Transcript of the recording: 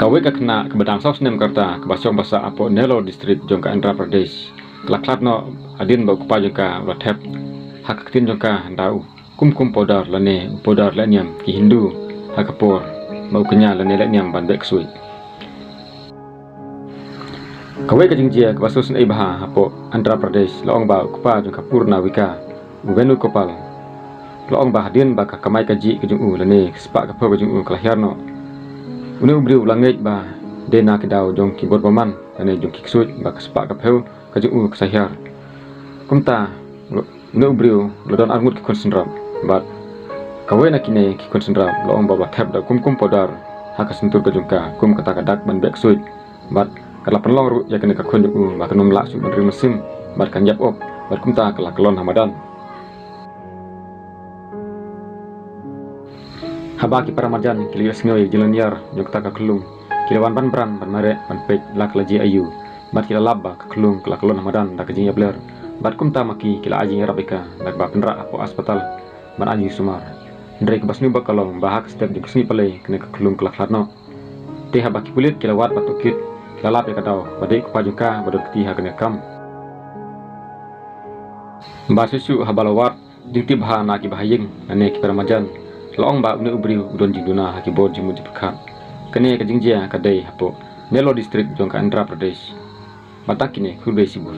Kawe ka kena ke bedang sos nem karta ke basong basa apo Nelo district jongka Andhra Pradesh. Kelaklat no adin bau kupa jongka wathep hak tin jongka dau kum podar lane podar lanyam ki Hindu hakapor bau kenya lane lanyam ban bek sui. Kawe ka jingjia ke basos nei baha apo Andhra Pradesh laong bau kupa jongka Purna Wika Venu Kopal. Laong bah adin ba ka kamai kaji ke jungu lane sepak ka po ke jungu kelahiarno. Unu briu langit ba dena ke dau jong ki bot paman ane jong ki ksut ba kesepak ka peu ka jong ke sahyar kumta unu briu lodon armut ki konsendram bat kawe na kine ki konsendram loong ba thap da kum podar haka sentur ka jongka kum kata kadak ban bek sut bat kala penlong ru ya kene ka khon jong ba kanum la su ban mesim bat kan yap op bat kumta kala kelon hamadan habaki para marjan kilias ngoy jilaniar jong kata ka kelung kilawan ban bran ban mare ban pek lak laji ayu bat kila labba ka kelung kala kelon hamadan da kajing yabler bat kumta maki kila aji rabika dak ba penra apo hospital ban aji sumar ndrei ke basnu ba kalong bahak step di kusni pale kene ka kelung kala klatno te habaki kulit kila wat patukit kila lap ka daw badai ku pajuka badot ti ha kene kam ba susu habalawat dingti baha na ki bahaying ane ki para marjan loong ba unu ubriu udon jingduna haki bod jimu jipkan kene ka jingjia kadai hapo Nelo district jongka Andhra Pradesh batak kini khurbe sibul.